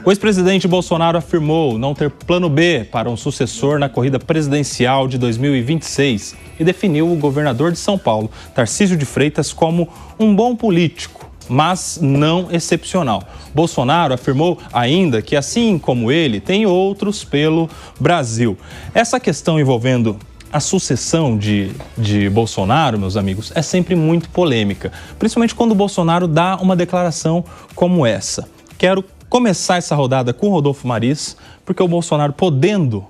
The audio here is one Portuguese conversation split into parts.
O ex-presidente Bolsonaro afirmou não ter plano B para um sucessor na corrida presidencial de 2026 e definiu o governador de São Paulo, Tarcísio de Freitas, como um bom político, mas não excepcional. Bolsonaro afirmou ainda que, assim como ele, tem outros pelo Brasil. Essa questão envolvendo a sucessão de Bolsonaro, meus amigos, é sempre muito polêmica, principalmente quando o Bolsonaro dá uma declaração como essa. Quero começar essa rodada com o Rodolfo Maris, porque o Bolsonaro, podendo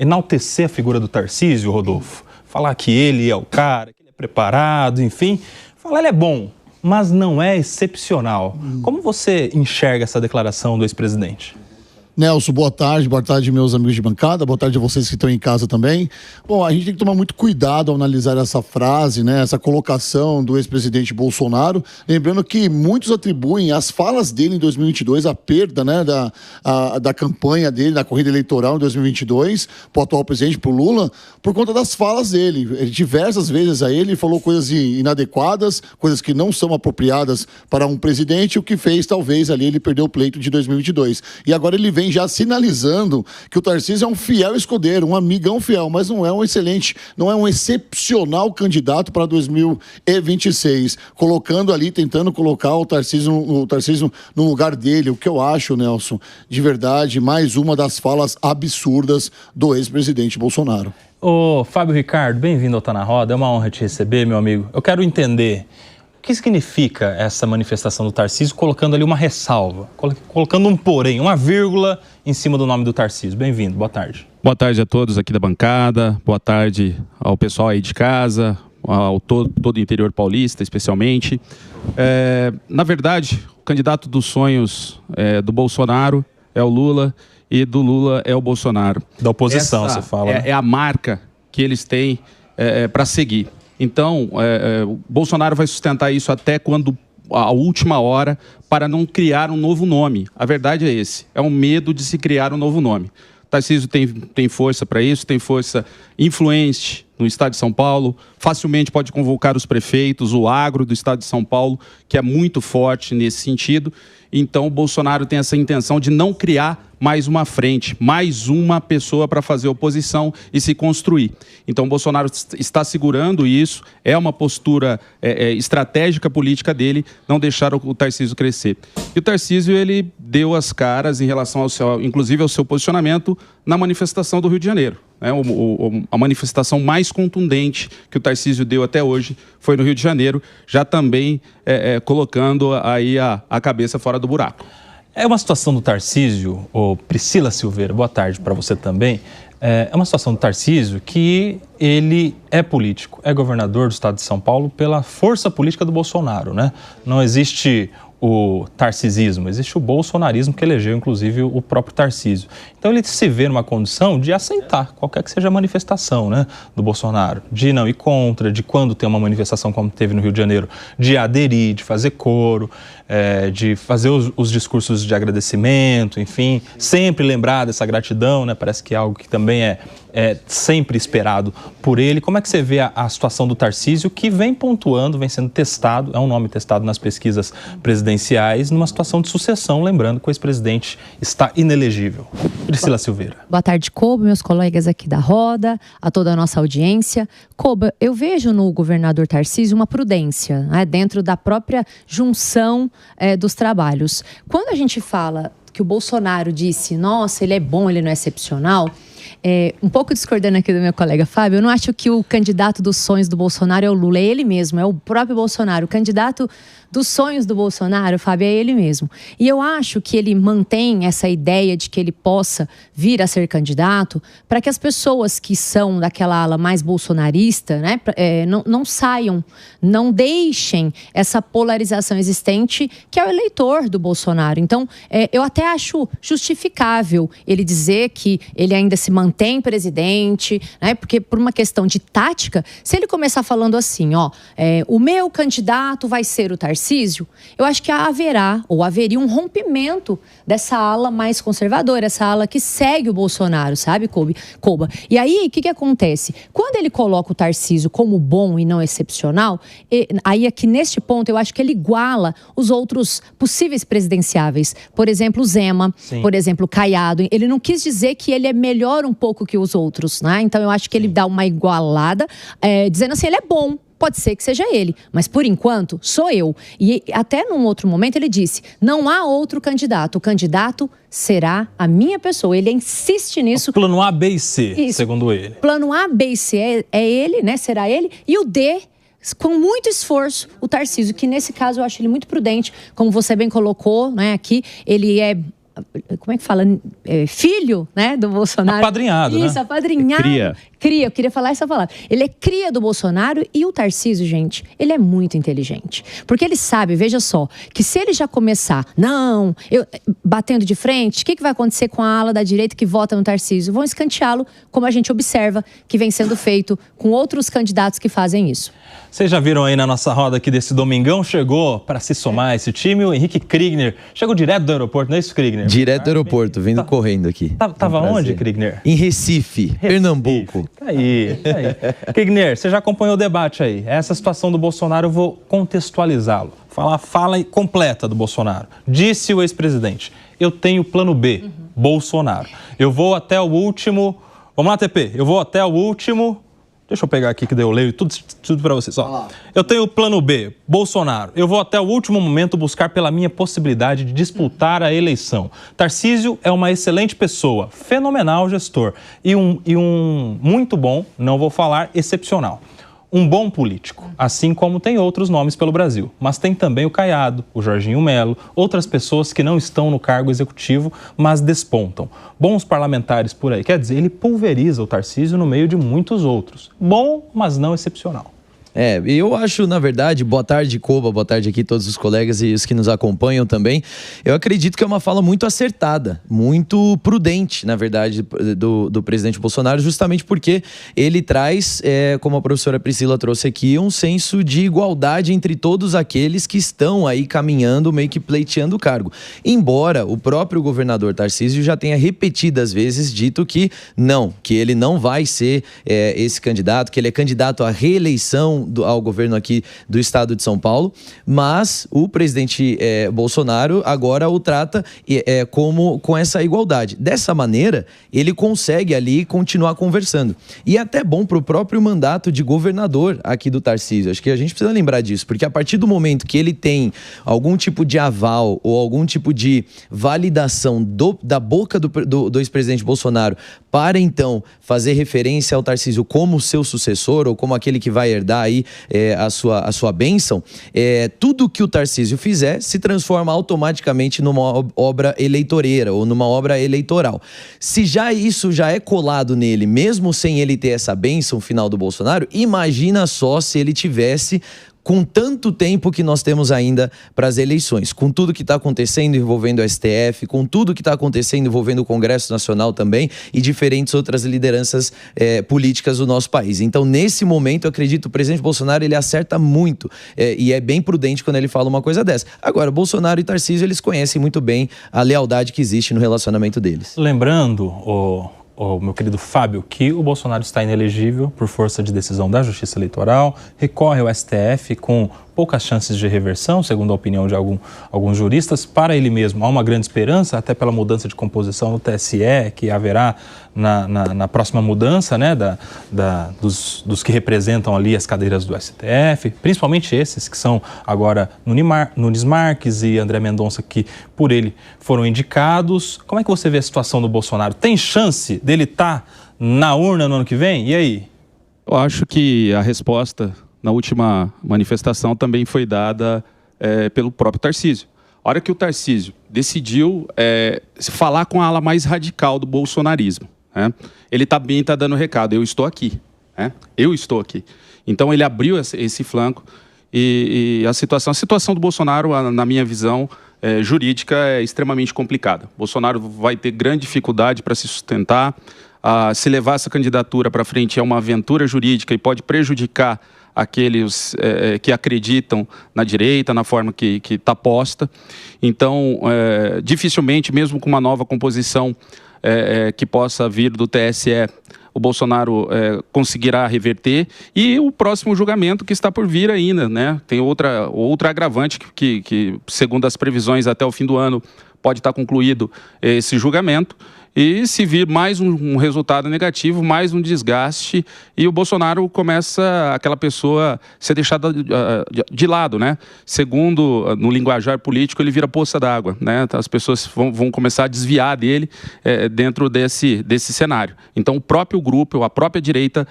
enaltecer a figura do Tarcísio, Rodolfo, falar que ele é o cara, que ele é preparado, enfim, falar ele é bom, mas não é excepcional. Como você enxerga essa declaração do ex-presidente? Nelson, boa tarde meus amigos de bancada, boa tarde a vocês que estão em casa também. Bom, a gente tem que tomar muito cuidado ao analisar essa frase, né, essa colocação do ex-presidente Bolsonaro, lembrando que muitos atribuem as falas dele em 2022, a perda, né, da campanha dele, da corrida eleitoral em 2022, para o atual presidente, para o Lula, por conta das falas dele. Diversas vezes a ele falou coisas inadequadas, coisas que não são apropriadas para um presidente, o que fez, talvez, ali ele perder o pleito de 2022. E agora ele vem já sinalizando que o Tarcísio é um fiel escudeiro, um amigão fiel, mas não é um excelente, não é um excepcional candidato para 2026, colocando ali, tentando colocar o Tarcísio no lugar dele, o que eu acho, Nelson, de verdade, mais uma das falas absurdas do ex-presidente Bolsonaro. Ô, Fábio Ricardo, bem-vindo ao Tá na Roda, é uma honra te receber, meu amigo. Eu quero entender o que significa essa manifestação do Tarcísio, colocando ali uma ressalva, colocando um porém, uma vírgula em cima do nome do Tarcísio. Bem-vindo, boa tarde. Boa tarde a todos aqui da bancada, boa tarde ao pessoal aí de casa, ao todo o interior paulista, especialmente. Na verdade, o candidato dos sonhos do Bolsonaro é o Lula e do Lula é o Bolsonaro. Da oposição, você fala. É a marca que eles têm para seguir. Então, o Bolsonaro vai sustentar isso até quando a última hora para não criar um novo nome. A verdade é esse, é um medo de se criar um novo nome. Tarcísio tem força para isso, tem força influente no estado de São Paulo, facilmente pode convocar os prefeitos, o agro do estado de São Paulo, que é muito forte nesse sentido. Então, o Bolsonaro tem essa intenção de não criar mais uma frente, mais uma pessoa para fazer oposição e se construir. Então, o Bolsonaro está segurando isso, é uma postura estratégica política dele, não deixar o Tarcísio crescer. E o Tarcísio, ele deu as caras em relação inclusive ao seu posicionamento na manifestação do Rio de Janeiro. A manifestação mais contundente que o Tarcísio deu até hoje foi no Rio de Janeiro, já também colocando aí a cabeça fora do buraco. É uma situação do Tarcísio, Priscila Silveira, boa tarde para você também. É uma situação do Tarcísio que ele é político, é governador do estado de São Paulo pela força política do Bolsonaro, né? Não existe o tarcisismo, existe o bolsonarismo que elegeu, inclusive, o próprio Tarcísio. Então ele se vê numa condição de aceitar qualquer que seja a manifestação, né, do Bolsonaro, de não ir contra, de quando tem uma manifestação como teve no Rio de Janeiro, de aderir, de fazer coro, de fazer os discursos de agradecimento, enfim, sempre lembrar dessa gratidão, né, parece que é algo que também é sempre esperado por ele. Como é que você vê a situação do Tarcísio, que vem pontuando, vem sendo testado, é um nome testado nas pesquisas presidenciais, numa situação de sucessão, lembrando que o ex-presidente está inelegível. Priscila Silveira. Boa tarde, Koba, meus colegas aqui da roda, a toda a nossa audiência. Koba, eu vejo no governador Tarcísio uma prudência, né, dentro da própria junção dos trabalhos. Quando a gente fala que o Bolsonaro disse, nossa, ele é bom, ele não é excepcional, um pouco discordando aqui do meu colega Fábio, eu não acho que o candidato dos sonhos do Bolsonaro é o Lula, é ele mesmo, é o próprio Bolsonaro. O candidato dos sonhos do Bolsonaro, Fábio, é ele mesmo. E eu acho que ele mantém essa ideia de que ele possa vir a ser candidato para que as pessoas que são daquela ala mais bolsonarista, né, não saiam, não deixem essa polarização existente que é o eleitor do Bolsonaro. Então, eu até acho justificável ele dizer que ele ainda se mantém presidente, né? Porque por uma questão de tática, se ele começar falando assim, o meu candidato vai ser o Tarcísio, eu acho que haveria um rompimento dessa ala mais conservadora, essa ala que segue o Bolsonaro, sabe, Koba? E aí, o que acontece? Quando ele coloca o Tarcísio como bom e não excepcional, aí aqui neste ponto eu acho que ele iguala os outros possíveis presidenciáveis. Por exemplo, o Zema, sim, por exemplo, o Caiado. Ele não quis dizer que ele é melhor um pouco que os outros, né? Então eu acho que ele dá uma igualada, dizendo assim, ele é bom. Pode ser que seja ele, mas por enquanto sou eu. E até num outro momento ele disse, não há outro candidato, o candidato será a minha pessoa. Ele insiste nisso. O plano A, B e C, isso, segundo ele. Plano A, B e C é ele, né? Será ele. E o D, com muito esforço, o Tarcísio, que nesse caso eu acho ele muito prudente, como você bem colocou, né, aqui, ele é... Como é que fala? Filho, né, do Bolsonaro. Apadrinhado, isso, né? Apadrinhado. Cria, eu queria falar essa palavra. Ele é cria do Bolsonaro e o Tarcísio, gente, ele é muito inteligente. Porque ele sabe, veja só, que se ele já começar, batendo de frente, o que vai acontecer com a ala da direita que vota no Tarcísio? Vão escanteá-lo, como a gente observa que vem sendo feito com outros candidatos que fazem isso. Vocês já viram aí na nossa roda aqui desse domingão, chegou para se somar esse time, o Henrique Kriegner. Chegou direto do aeroporto, não é isso, Kriegner? Direto do aeroporto, vindo correndo aqui. Tava onde, Kriegner? Em Recife, Pernambuco. Tá aí. Kriegner, você já acompanhou o debate aí. Essa situação do Bolsonaro, eu vou contextualizá-lo. Falar a fala completa do Bolsonaro. Disse o ex-presidente, eu tenho plano B, Bolsonaro. Eu vou até o último... Vamos lá, TP, eu vou até o último... Deixa eu pegar aqui que daí eu leio tudo para vocês. Eu tenho o plano B, Bolsonaro. Eu vou até o último momento buscar pela minha possibilidade de disputar a eleição. Tarcísio é uma excelente pessoa, fenomenal gestor e um muito bom, não vou falar, excepcional. Um bom político, assim como tem outros nomes pelo Brasil. Mas tem também o Caiado, o Jorginho Melo, outras pessoas que não estão no cargo executivo, mas despontam. Bons parlamentares por aí. Quer dizer, ele pulveriza o Tarcísio no meio de muitos outros. Bom, mas não excepcional. Eu acho, na verdade, boa tarde, Koba, boa tarde aqui todos os colegas e os que nos acompanham também. Eu acredito que é uma fala muito acertada, muito prudente, na verdade, do presidente Bolsonaro, justamente porque ele traz, como a professora Priscila trouxe aqui, um senso de igualdade entre todos aqueles que estão aí caminhando, meio que pleiteando o cargo. Embora o próprio governador Tarcísio já tenha repetidas vezes dito que ele não vai ser esse candidato, que ele é candidato à reeleição ao governo aqui do estado de São Paulo, mas o presidente Bolsonaro agora o trata com essa igualdade. Dessa maneira, ele consegue ali continuar conversando. E é até bom para o próprio mandato de governador aqui do Tarcísio. Acho que a gente precisa lembrar disso, porque a partir do momento que ele tem algum tipo de aval ou algum tipo de validação da boca do ex-presidente Bolsonaro para então fazer referência ao Tarcísio como seu sucessor ou como aquele que vai herdar aí a sua bênção, tudo que o Tarcísio fizer se transforma automaticamente numa obra eleitoreira ou numa obra eleitoral. Se isso já é colado nele, mesmo sem ele ter essa bênção final do Bolsonaro, imagina só se ele tivesse com tanto tempo que nós temos ainda para as eleições, com tudo que está acontecendo envolvendo o STF, com tudo que está acontecendo envolvendo o Congresso Nacional também e diferentes outras lideranças políticas do nosso país. Então, nesse momento, eu acredito que o presidente Bolsonaro ele acerta muito e é bem prudente quando ele fala uma coisa dessa. Agora, Bolsonaro e Tarcísio, eles conhecem muito bem a lealdade que existe no relacionamento deles. Lembrando, meu querido Fábio, que o Bolsonaro está inelegível por força de decisão da Justiça Eleitoral, recorre ao STF com poucas chances de reversão, segundo a opinião de alguns juristas. Para ele mesmo, há uma grande esperança, até pela mudança de composição no TSE, que haverá na próxima mudança, né, dos que representam ali as cadeiras do STF, principalmente esses que são agora Nunes Marques e André Mendonça, que por ele foram indicados. Como é que você vê a situação do Bolsonaro? Tem chance dele estar na urna no ano que vem? E aí? Eu acho que a resposta na última manifestação também foi dada pelo próprio Tarcísio. A hora que o Tarcísio decidiu falar com a ala mais radical do bolsonarismo, né? Ele também está dando recado, eu estou aqui. Eu estou aqui. Então ele abriu esse flanco e a situação do Bolsonaro, na minha visão jurídica, é extremamente complicada. Bolsonaro vai ter grande dificuldade para se sustentar. se levar essa candidatura para frente é uma aventura jurídica e pode prejudicar aqueles que acreditam na direita, na forma que está posta. Então, dificilmente, mesmo com uma nova composição que possa vir do TSE, o Bolsonaro conseguirá reverter. E o próximo julgamento que está por vir ainda, né? Tem outra agravante que, segundo as previsões, até o fim do ano pode estar concluído esse julgamento. E se vir mais um resultado negativo, mais um desgaste, e o Bolsonaro começa, aquela pessoa, ser deixada de lado, né? Segundo, no linguajar político, ele vira poça d'água, né? As pessoas vão começar a desviar dele dentro desse cenário. Então, o próprio grupo, a própria direita,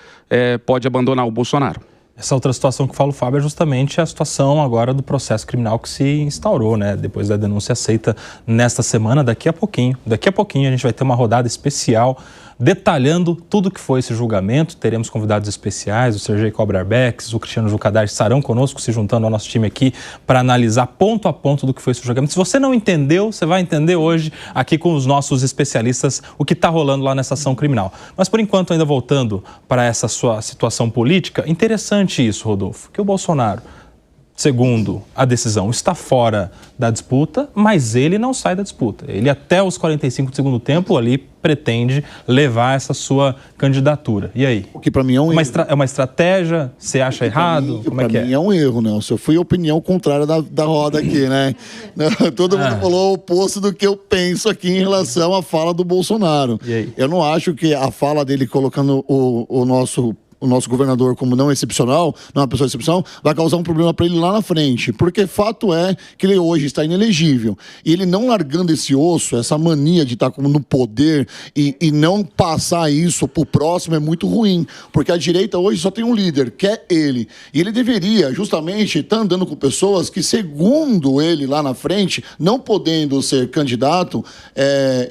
pode abandonar o Bolsonaro. Essa outra situação que fala o Fábio é justamente a situação agora do processo criminal que se instaurou, né? Depois da denúncia aceita nesta semana, daqui a pouquinho a gente vai ter uma rodada especial detalhando tudo que foi esse julgamento. Teremos convidados especiais, o Sergei Kobrarbeck, o Cristiano Jucadar estarão conosco, se juntando ao nosso time aqui para analisar ponto a ponto do que foi esse julgamento. Se você não entendeu, você vai entender hoje aqui com os nossos especialistas o que está rolando lá nessa ação criminal. Mas por enquanto, ainda voltando para essa sua situação política, interessante isso, Rodolfo, que o Bolsonaro, segundo a decisão, está fora da disputa, mas ele não sai da disputa. Ele, até os 45 do segundo tempo, ali pretende levar essa sua candidatura. E aí? O que para mim é um erro. É uma estratégia? Você acha errado? Como é que é? Para mim é um erro, Nelson. Eu fui a opinião contrária da roda aqui, né? Todo mundo falou o oposto do que eu penso aqui em relação à fala do Bolsonaro. E aí? Eu não acho que a fala dele colocando o nosso governador como não excepcional, não é uma pessoa excepcional, vai causar um problema para ele lá na frente. Porque fato é que ele hoje está inelegível. E ele não largando esse osso, essa mania de estar no poder e não passar isso pro próximo é muito ruim. Porque a direita hoje só tem um líder, que é ele. E ele deveria justamente estar andando com pessoas que, segundo ele lá na frente, não podendo ser candidato,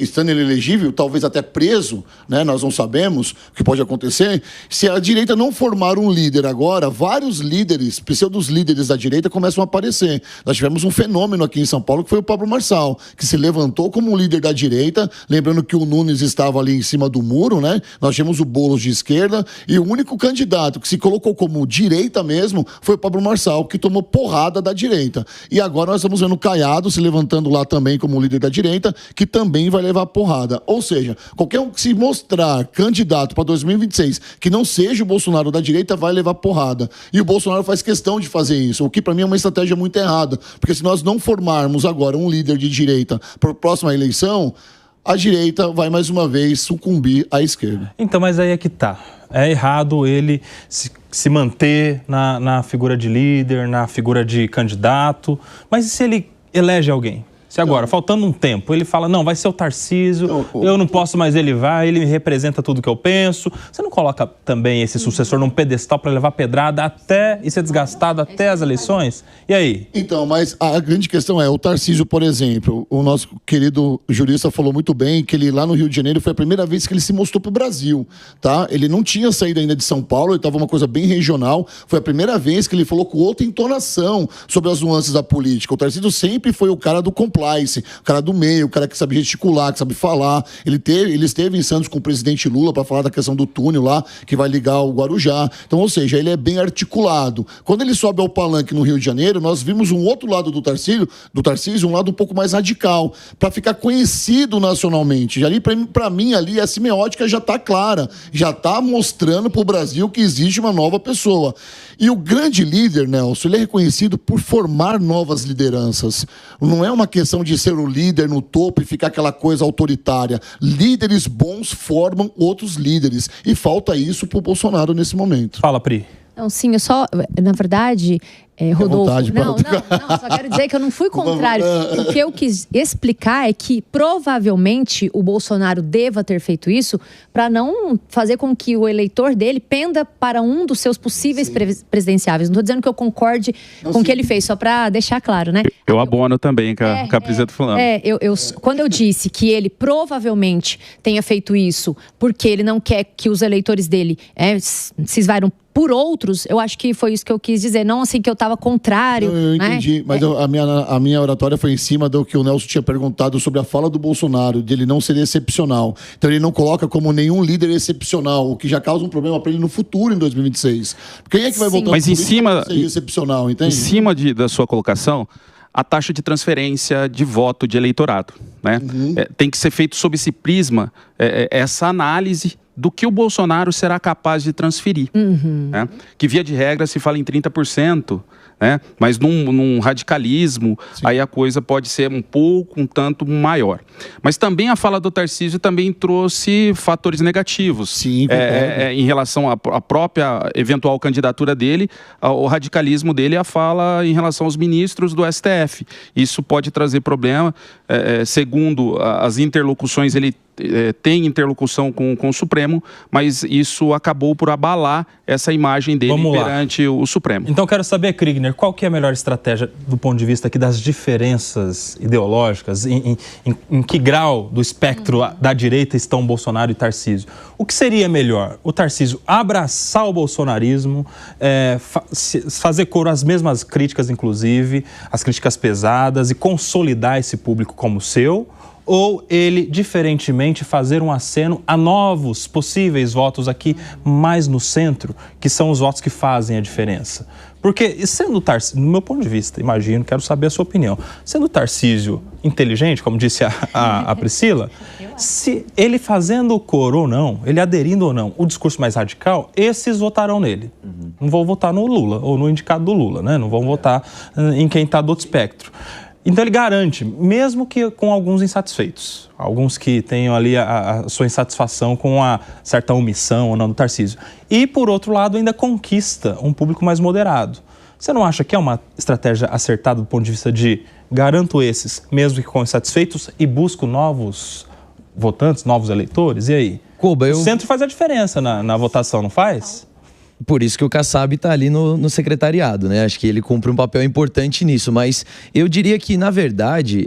estando inelegível, talvez até preso, né? Nós não sabemos o que pode acontecer. Se a direita não formar um líder agora, vários líderes, pseudos líderes da direita começam a aparecer. Nós tivemos um fenômeno aqui em São Paulo que foi o Pablo Marçal, que se levantou como um líder da direita, lembrando que o Nunes estava ali em cima do muro, né? Nós tínhamos o Boulos de esquerda e o único candidato que se colocou como direita mesmo foi o Pablo Marçal, que tomou porrada da direita. E agora nós estamos vendo o Caiado se levantando lá também como líder da direita, que também vai levar porrada. Ou seja, qualquer um que se mostrar candidato para 2026 que não seja o Bolsonaro da direita vai levar porrada. E o Bolsonaro faz questão de fazer isso, o que para mim é uma estratégia muito errada, porque se nós não formarmos agora um líder de direita para a próxima eleição, a direita vai mais uma vez sucumbir à esquerda. Então, mas aí é que tá. É errado ele se manter na figura de líder, na figura de candidato, mas e se ele elege alguém? Se agora, faltando um tempo, ele fala, não, vai ser o Tarcísio, eu não posso, mas ele vai, ele me representa tudo que eu penso. Você não coloca também esse sucessor num pedestal para levar pedrada e ser desgastado até as eleições? E aí? Então, mas a grande questão é, o Tarcísio, por exemplo, o nosso querido jurista falou muito bem que ele lá no Rio de Janeiro foi a primeira vez que ele se mostrou pro Brasil, tá? Ele não tinha saído ainda de São Paulo, ele estava uma coisa bem regional, foi a primeira vez que ele falou com outra entonação sobre as nuances da política. O Tarcísio sempre foi o cara do compliance, o cara do meio, o cara que sabe gesticular, que sabe falar. Ele esteve em Santos com o presidente Lula para falar da questão do túnel lá, que vai ligar o Guarujá. Então, ou seja, ele é bem articulado. Quando ele sobe ao palanque no Rio de Janeiro, nós vimos um outro lado do Tarcísio, um lado um pouco mais radical, para ficar conhecido nacionalmente. E ali, para mim, ali a semiótica já está clara, já está mostrando para o Brasil que existe uma nova pessoa. E o grande líder, Nelson, ele é reconhecido por formar novas lideranças. Não é uma questão de ser o líder no topo e ficar aquela coisa autoritária. Líderes bons formam outros líderes. E falta isso para o Bolsonaro nesse momento. Fala, Pri. Não, sim, eu só, na verdade, Rodolfo, vontade, não, só quero dizer que eu não fui contrário. O que eu quis explicar é que provavelmente o Bolsonaro deva ter feito isso para não fazer com que o eleitor dele penda para um dos seus possíveis presidenciáveis. Não estou dizendo que eu concorde com o que ele fez, só para deixar claro, né? Eu abono também com a Priseta falando. Quando eu disse que ele provavelmente tenha feito isso porque ele não quer que os eleitores dele se esvairam por outros, eu acho que foi isso que eu quis dizer. Não assim que eu estava contrário. Eu entendi, mas a minha oratória foi em cima do que o Nelson tinha perguntado sobre a fala do Bolsonaro, de ele não ser excepcional. Então ele não coloca como nenhum líder excepcional, o que já causa um problema para ele no futuro, em 2026. Quem é que vai voltar mas em cima, ser excepcional, entende? Em cima da sua colocação, a taxa de transferência de voto de eleitorado, né? Tem que ser feito sob esse prisma, essa análise do que o Bolsonaro será capaz de transferir. Né? Que, via de regra, se fala em 30%, né? Mas num radicalismo, aí a coisa pode ser um tanto maior. Mas também a fala do Tarcísio também trouxe fatores negativos. Sim, em relação à própria eventual candidatura dele, o radicalismo dele e a fala em relação aos ministros do STF. Isso pode trazer problema. Segundo as interlocuções, ele tem interlocução com o Supremo, mas isso acabou por abalar essa imagem dele perante o Supremo. Então quero saber, Kriegner, qual que é a melhor estratégia do ponto de vista aqui das diferenças ideológicas? Em que grau do espectro da direita estão Bolsonaro e Tarcísio? O que seria melhor? O Tarcísio abraçar o bolsonarismo, fazer coro às mesmas críticas, inclusive, as críticas pesadas, e consolidar esse público como seu? Ou ele, diferentemente, fazer um aceno a novos possíveis votos aqui mais no centro, que são os votos que fazem a diferença? Porque, sendo o Tarcísio, no meu ponto de vista, imagino, quero saber a sua opinião, sendo o Tarcísio inteligente, como disse a Priscila, se ele fazendo o coro ou não, ele aderindo ou não, o discurso mais radical, esses votarão nele. Não vão votar no Lula, ou no indicado do Lula, né? Não vão votar em quem está do outro espectro. Então ele garante, mesmo que com alguns insatisfeitos, alguns que tenham ali a sua insatisfação com a certa omissão ou não do Tarcísio. E, por outro lado, ainda conquista um público mais moderado. Você não acha que é uma estratégia acertada do ponto de vista de garanto esses, mesmo que com insatisfeitos, e busco novos votantes, novos eleitores? E aí? Koba, O centro faz a diferença na votação, não faz? Por isso que o Kassab está ali no secretariado, né? Acho que ele cumpre um papel importante nisso, mas eu diria que, na verdade,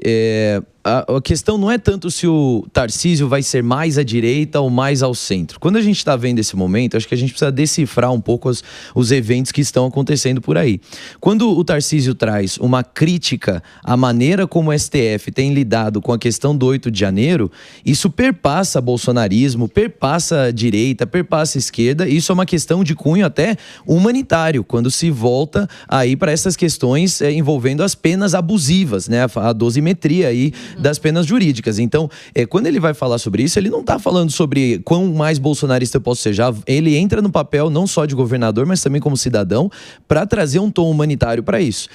a questão não é tanto se o Tarcísio vai ser mais à direita ou mais ao centro. Quando a gente está vendo esse momento, acho que a gente precisa decifrar um pouco os eventos que estão acontecendo por aí. Quando o Tarcísio traz uma crítica à maneira como o STF tem lidado com a questão do 8 de janeiro, isso perpassa bolsonarismo, perpassa a direita, perpassa a esquerda, e isso é uma questão de cunho até humanitário, quando se volta aí para essas questões envolvendo as penas abusivas, né? A dosimetria aí das penas jurídicas. Então, quando ele vai falar sobre isso, ele não está falando sobre quão mais bolsonarista eu posso ser. Ele entra no papel não só de governador, mas também como cidadão, para trazer um tom humanitário para isso.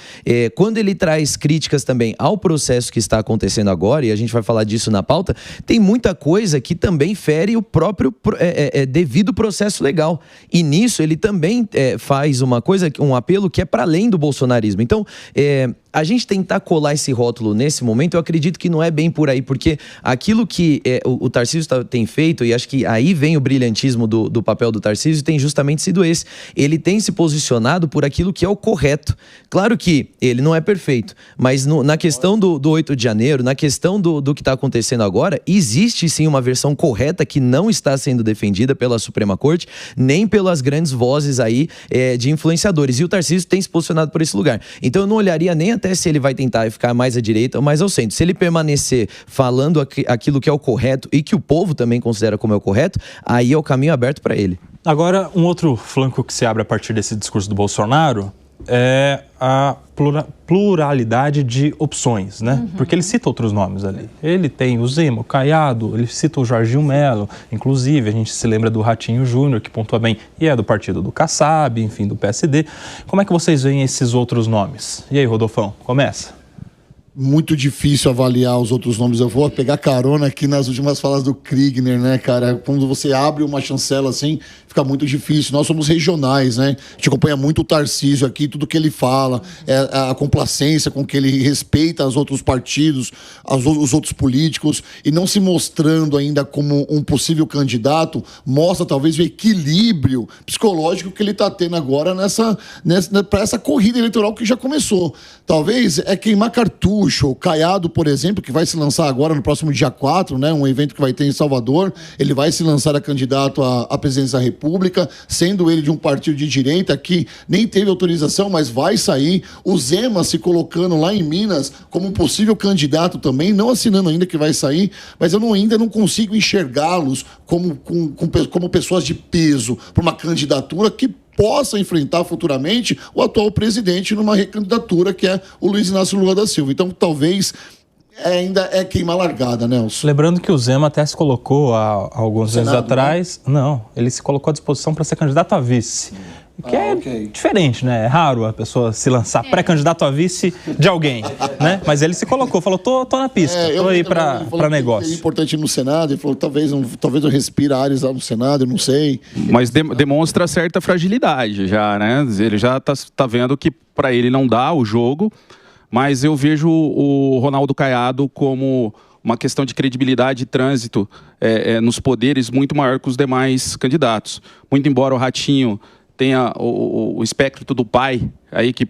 Quando ele traz críticas também ao processo que está acontecendo agora, e a gente vai falar disso na pauta, tem muita coisa que também fere o próprio devido processo legal. E nisso ele também faz um apelo que é para além do bolsonarismo. Então, a gente tentar colar esse rótulo nesse momento, eu acredito que não é bem por aí, porque aquilo que o Tarcísio tem feito, e acho que aí vem o brilhantismo do papel do Tarcísio, tem justamente sido esse. Ele tem se posicionado por aquilo que é o correto. Claro que ele não é perfeito, mas na questão do 8 de janeiro, na questão do que está acontecendo agora, existe sim uma versão correta que não está sendo defendida pela Suprema Corte, nem pelas grandes vozes aí de influenciadores. E o Tarcísio tem se posicionado por esse lugar. Então eu não olharia nem até se ele vai tentar ficar mais à direita ou mais ao centro. Se ele permanecer falando aquilo que é o correto e que o povo também considera como é o correto, aí é o caminho aberto para ele. Agora, um outro flanco que se abre a partir desse discurso do Bolsonaro é a pluralidade de opções, né? Porque ele cita outros nomes ali. Ele tem o Zema, o Caiado, ele cita o Jorginho Melo, inclusive a gente se lembra do Ratinho Júnior, que pontua bem, e é do partido do Kassab, enfim, do PSD. Como é que vocês veem esses outros nomes? E aí, Rodolfão, começa. Muito difícil avaliar os outros nomes. Eu vou pegar carona aqui nas últimas falas do Kriegner, né, cara? Quando você abre uma chancela assim, fica muito difícil. Nós somos regionais, né? A gente acompanha muito o Tarcísio aqui, tudo que ele fala, a complacência com que ele respeita os outros partidos, os outros políticos, e não se mostrando ainda como um possível candidato, mostra talvez o equilíbrio psicológico que ele está tendo agora para essa corrida eleitoral que já começou. Talvez queimar cartucho, Gaúcho, o Caiado, por exemplo, que vai se lançar agora no próximo dia 4, né? Um evento que vai ter em Salvador. Ele vai se lançar a candidato à presidência da República, sendo ele de um partido de direita que nem teve autorização, mas vai sair. O Zema se colocando lá em Minas como um possível candidato também, não assinando ainda que vai sair, mas eu ainda não consigo enxergá-los como pessoas de peso para uma candidatura que possa enfrentar futuramente o atual presidente numa recandidatura, que é o Luiz Inácio Lula da Silva. Então, talvez ainda é queima largada, Nelson. Lembrando que o Zema até se colocou há alguns anos atrás... Né? Não, ele se colocou à disposição para ser candidato a vice. Que é diferente, né? É raro a pessoa se lançar pré-candidato a vice de alguém, né? Mas ele se colocou, falou, tô na pista, tô aí para negócio. É importante ir no Senado, ele falou, talvez eu respire ares lá no Senado, eu não sei. Mas demonstra certa fragilidade já, né? Ele já tá vendo que para ele não dá o jogo, mas eu vejo o Ronaldo Caiado como uma questão de credibilidade e trânsito nos poderes muito maior que os demais candidatos. Muito embora o Ratinho tenha o espectro do pai, aí que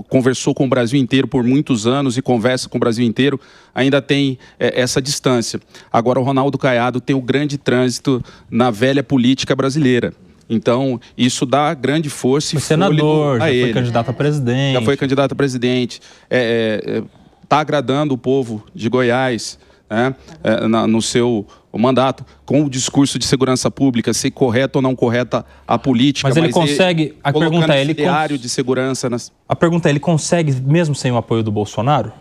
conversou com o Brasil inteiro por muitos anos e conversa com o Brasil inteiro, ainda tem essa distância. Agora o Ronaldo Caiado tem o grande trânsito na velha política brasileira. Então, isso dá grande força e senador, já foi candidato a presidente. Já foi candidato a presidente. Está agradando o povo de Goiás, né, no seu mandato, com o discurso de segurança pública, se correta ou não correta a política. Mas ele consegue... A pergunta é, de segurança... A pergunta é, ele consegue, mesmo sem o apoio do Bolsonaro?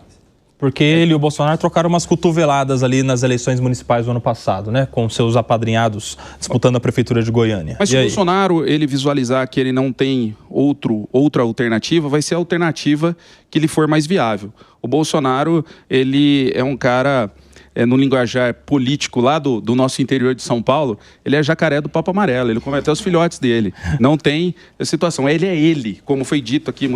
Porque ele e o Bolsonaro trocaram umas cotoveladas ali nas eleições municipais do ano passado, né? Com seus apadrinhados disputando a prefeitura de Goiânia. Mas se o Bolsonaro ele visualizar que ele não tem outra alternativa, vai ser a alternativa que lhe for mais viável. O Bolsonaro, ele é um cara... no linguajar político lá do nosso interior de São Paulo, ele é jacaré do Papo Amarelo, ele come até os filhotes dele. Não tem situação. Ele é ele, como foi dito aqui,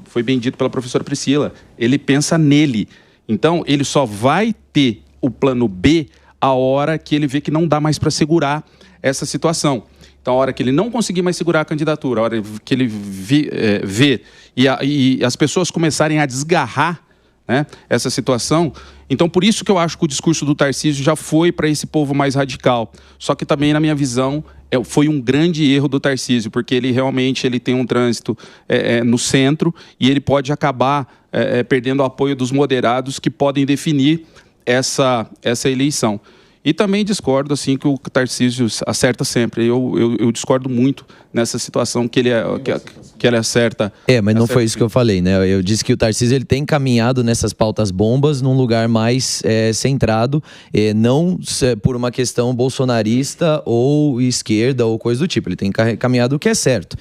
foi bem dito pela professora Priscila, ele pensa nele. Então, ele só vai ter o plano B a hora que ele vê que não dá mais para segurar essa situação. Então, a hora que ele não conseguir mais segurar a candidatura, a hora que ele vê e as pessoas começarem a desgarrar, né, essa situação. Então, por isso que eu acho que o discurso do Tarcísio já foi para esse povo mais radical. Só que também, na minha visão, foi um grande erro do Tarcísio, porque ele realmente tem um trânsito no centro e ele pode acabar perdendo o apoio dos moderados que podem definir essa eleição. E também discordo, assim, que o Tarcísio acerta sempre. Eu discordo muito nessa situação que ele acerta. Mas não foi isso que eu falei, né? Eu disse que o Tarcísio ele tem caminhado nessas pautas bombas num lugar mais centrado, não por uma questão bolsonarista ou esquerda ou coisa do tipo. Ele tem caminhado o que é certo.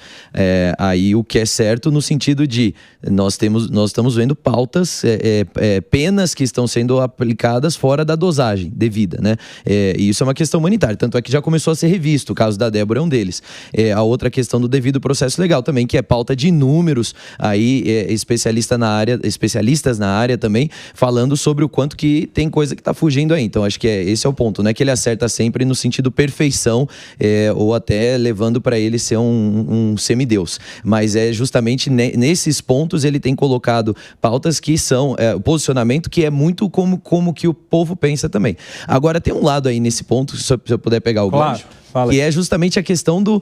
Aí o que é certo no sentido de nós estamos vendo pautas, penas que estão sendo aplicadas fora da dosagem devida, né? E isso é uma questão humanitária, tanto é que já começou a ser revisto, o caso da Débora é um deles. A outra questão do devido processo legal também, que é pauta de números, aí especialistas na área também, falando sobre o quanto que tem coisa que tá fugindo aí. Então acho que esse é o ponto, né? Que ele acerta sempre no sentido perfeição, ou até levando para ele ser um semideus. Mas é justamente nesses pontos ele tem colocado pautas que são o posicionamento que é muito como que o povo pensa também. Agora tem um lado aí nesse ponto, se eu puder pegar o gancho, que é justamente a questão do...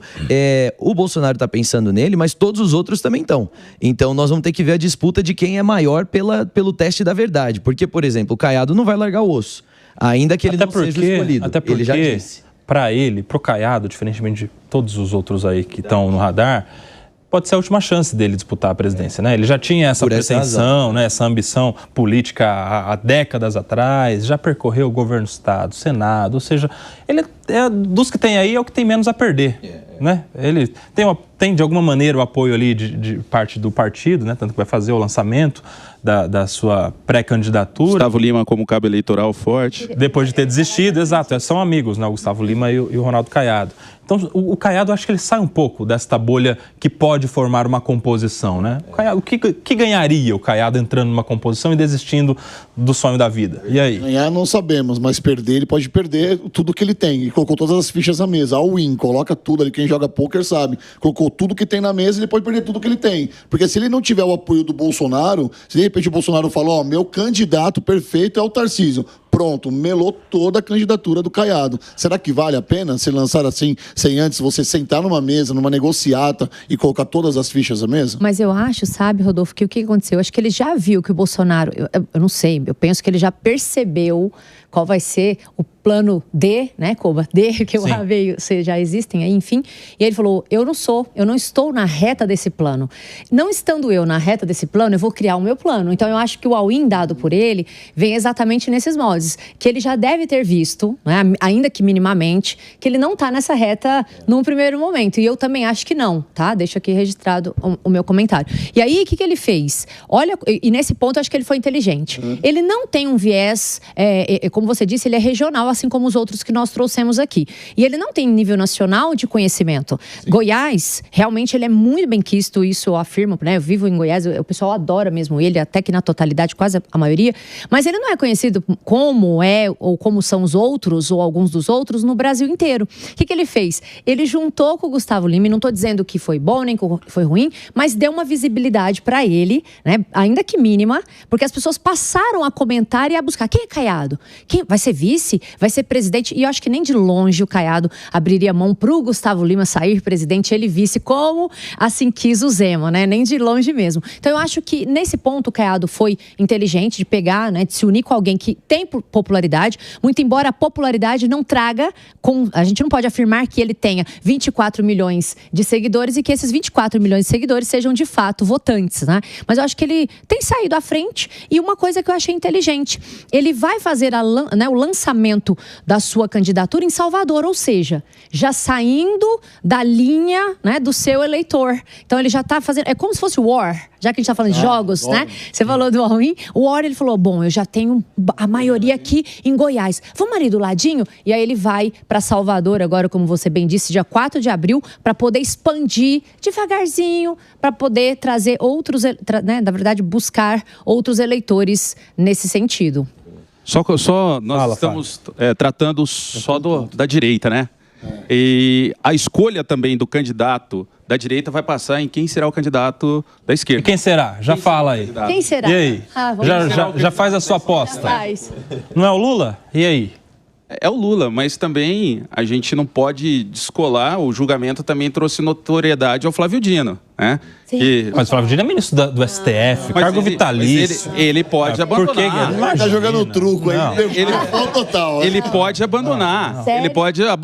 o Bolsonaro tá pensando nele, mas todos os outros também estão. Então nós vamos ter que ver a disputa de quem é maior pelo teste da verdade. Porque, por exemplo, o Caiado não vai largar o osso, ainda que ele não seja escolhido. Até porque, ele já disse. Pro Caiado, diferentemente de todos os outros aí que estão no radar, pode ser a última chance dele disputar a presidência, né? Ele já tinha essa pretensão, né? Essa ambição política há décadas atrás, já percorreu o governo do Estado, Senado, ou seja, ele dos que tem aí é o que tem menos a perder, né? Ele tem de alguma maneira o apoio ali de parte do partido, né? Tanto que vai fazer o lançamento da sua pré-candidatura. Gustavo Lima como cabo eleitoral forte. Depois de ter desistido, exato, são amigos, né? O Gustavo Lima e o Ronaldo Caiado. Então, o Caiado, acho que ele sai um pouco desta bolha que pode formar uma composição, né? O que ganharia o Caiado entrando numa composição e desistindo do sonho da vida? E aí? Ganhar não sabemos, mas perder, ele pode perder tudo que ele tem. E colocou todas as fichas na mesa. All in, coloca tudo ali. Quem joga pôquer sabe. Colocou tudo que tem na mesa, ele pode perder tudo que ele tem. Porque se ele não tiver o apoio do Bolsonaro, se de repente o Bolsonaro falou, meu candidato perfeito é o Tarcísio. Pronto, melou toda a candidatura do Caiado. Será que vale a pena se lançar assim, sem antes você sentar numa mesa, numa negociata e colocar todas as fichas na mesa? Mas eu acho, sabe, Rodolfo, que o que aconteceu? Eu acho que ele já viu que o Bolsonaro, eu não sei, eu penso que ele já percebeu qual vai ser o plano D, né, Koba? D, que o A veio, já existem aí, enfim. E ele falou, eu não estou na reta desse plano. Não estando eu na reta desse plano, eu vou criar o meu plano. Então eu acho que o all-in dado por ele vem exatamente nesses moldes, que ele já deve ter visto, né, ainda que minimamente, que ele não está nessa reta num primeiro momento. E eu também acho que não, tá? Deixa aqui registrado o meu comentário. E aí, o que ele fez? Olha, e nesse ponto eu acho que ele foi inteligente. Ele não tem um viés, como você disse, ele é regional, assim como os outros que nós trouxemos aqui. E ele não tem nível nacional de conhecimento. Sim. Goiás, realmente, ele é muito bem quisto, isso eu afirmo, né? Eu vivo em Goiás, o pessoal adora mesmo ele, até que na totalidade, quase a maioria. Mas ele não é conhecido como ou como são os outros, ou alguns dos outros, no Brasil inteiro. O que ele fez? Ele juntou com o Gustavo Lima, e não estou dizendo que foi bom, nem que foi ruim, mas deu uma visibilidade para ele, né? Ainda que mínima, porque as pessoas passaram a comentar e a buscar. Quem é Caiado? Quem vai ser vice? Vai ser presidente? E eu acho que nem de longe o Caiado abriria mão pro Gustavo Lima sair presidente, ele vice, como assim quis o Zema, né? Nem de longe mesmo. Então eu acho que nesse ponto o Caiado foi inteligente de pegar, né? De se unir com alguém que tem popularidade, muito embora a popularidade não traga, a gente não pode afirmar que ele tenha 24 milhões de seguidores e que esses 24 milhões de seguidores sejam de fato votantes, né? Mas eu acho que ele tem saído à frente e uma coisa que eu achei inteligente, ele vai fazer o lançamento da sua candidatura em Salvador, ou seja, já saindo da linha, né, do seu eleitor. Então ele já está fazendo, é como se fosse o War, já que a gente está falando de jogos, né? Você falou do all-in, o War, ele falou, bom, eu já tenho a maioria aqui em Goiás, vamos ali do ladinho? E aí ele vai para Salvador agora, como você bem disse, dia 4 de abril, para poder expandir devagarzinho, para poder trazer outros, né, na verdade, buscar outros eleitores nesse sentido. Nós estamos tratando só da direita, né? E a escolha também do candidato da direita vai passar em quem será o candidato da esquerda. E quem será? Já fala aí. Quem será? E aí? Já faz a sua aposta. Não é o Lula? E aí? É o Lula, mas também a gente não pode descolar, o julgamento também trouxe notoriedade ao Flávio Dino, né? Mas o Flávio Dino é ministro do STF, cargo vitalício. Ele pode abandonar. Por que ele tá jogando truco aí? Total. Ele pode abandonar.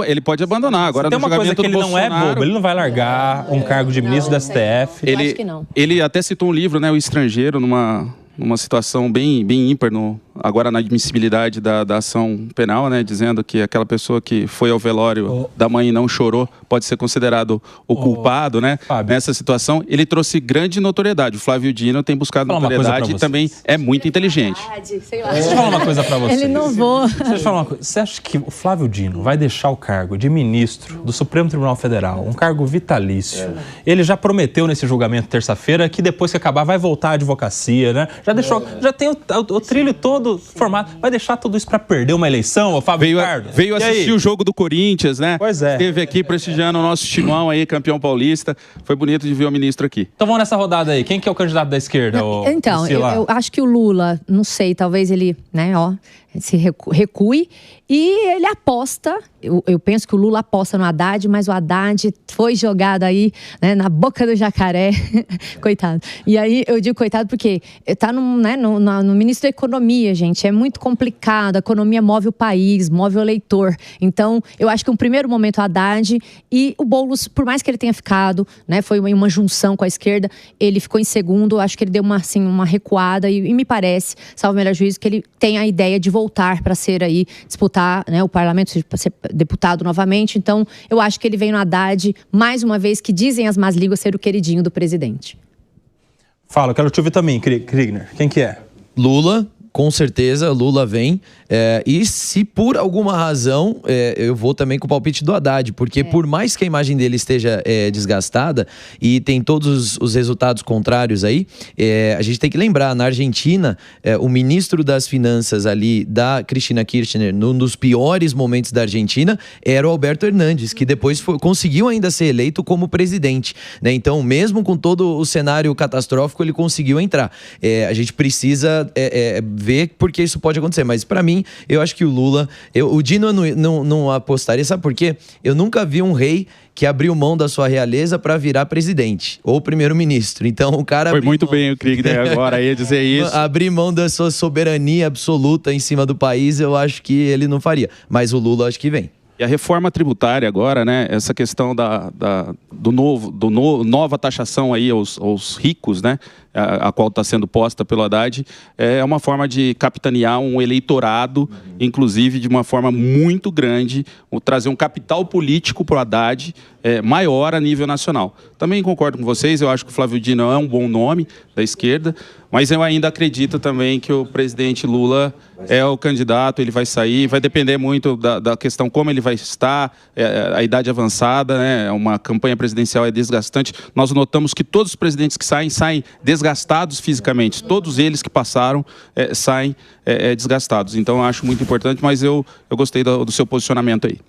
Ele pode abandonar. Agora, tem uma coisa que ele não é bobo, ele não vai largar um cargo de ministro do STF. Acho que não. Ele até citou um livro, né, O Estrangeiro, numa situação bem ímpar, agora na admissibilidade da ação penal, né, dizendo que aquela pessoa que foi ao velório da mãe e não chorou pode ser considerado o culpado, né? Fábio. Nessa situação, ele trouxe grande notoriedade. O Flávio Dino tem buscado notoriedade e também é muito inteligente. Sei lá. Deixa eu falar uma coisa pra vocês. Ele não voa. Deixa eu falar uma coisa. Você acha que o Flávio Dino vai deixar o cargo de ministro do Supremo Tribunal Federal, um cargo vitalício? Ele já prometeu nesse julgamento terça-feira que depois que acabar vai voltar à advocacia, né? Já deixou, já tem o trilho todo formado. Vai deixar tudo isso para perder uma eleição, o Fábio Ricardo? Veio assistir o jogo do Corinthians, né? Pois é. Esteve aqui prestigiando o nosso timão aí, campeão paulista. Foi bonito de ver o ministro aqui. Então vamos nessa rodada aí. Quem que é o candidato da esquerda? Então, eu acho que o Lula, não sei, talvez ele, né, se recue e ele aposta, eu penso que o Lula aposta no Haddad, mas o Haddad foi jogado aí, né, na boca do jacaré, coitado. E aí eu digo coitado porque tá no ministro da Economia, gente, é muito complicado, a economia move o país, move o eleitor. Então, eu acho que um primeiro momento o Haddad e o Boulos, por mais que ele tenha ficado, né, foi uma junção com a esquerda, ele ficou em segundo, acho que ele deu uma recuada e me parece, salvo o melhor juízo, que ele tem a ideia de voltar para ser aí, disputar, né, o parlamento, para ser deputado novamente. Então, eu acho que ele vem no Haddad, mais uma vez, que dizem as más línguas ser o queridinho do presidente. Fala, eu quero te ouvir também, Kriegner. Quem que é? Lula com certeza Lula vem. E se por alguma razão, eu vou também com o palpite do Haddad, porque por mais que a imagem dele esteja desgastada e tem todos os resultados contrários aí, a gente tem que lembrar, na Argentina, o ministro das Finanças ali da Cristina Kirchner, num dos piores momentos da Argentina, era o Alberto Hernandes, que depois conseguiu ainda ser eleito como presidente, né? Então, mesmo com todo o cenário catastrófico, ele conseguiu entrar. A gente precisa ver porque isso pode acontecer, mas para mim, eu acho que o Lula, o Dino não apostaria, sabe por quê? Eu nunca vi um rei que abriu mão da sua realeza para virar presidente ou primeiro-ministro. Então o cara... Foi muito bem o Kriegner agora aí dizer isso. Abrir mão da sua soberania absoluta em cima do país, eu acho que ele não faria. Mas o Lula acho que vem. E a reforma tributária agora, né? Essa questão nova taxação aí aos ricos, né? A qual está sendo posta pelo Haddad, é uma forma de capitanear um eleitorado, inclusive de uma forma muito grande, trazer um capital político para o Haddad maior a nível nacional. Também concordo com vocês, eu acho que o Flávio Dino é um bom nome da esquerda, mas eu ainda acredito também que o presidente Lula é o candidato, ele vai sair, vai depender muito da questão como ele vai estar, a idade avançada, né? Uma campanha presidencial é desgastante. Nós notamos que todos os presidentes que saem desgastados fisicamente, todos eles que passaram saem desgastados. Então eu acho muito importante, mas eu gostei do seu posicionamento aí.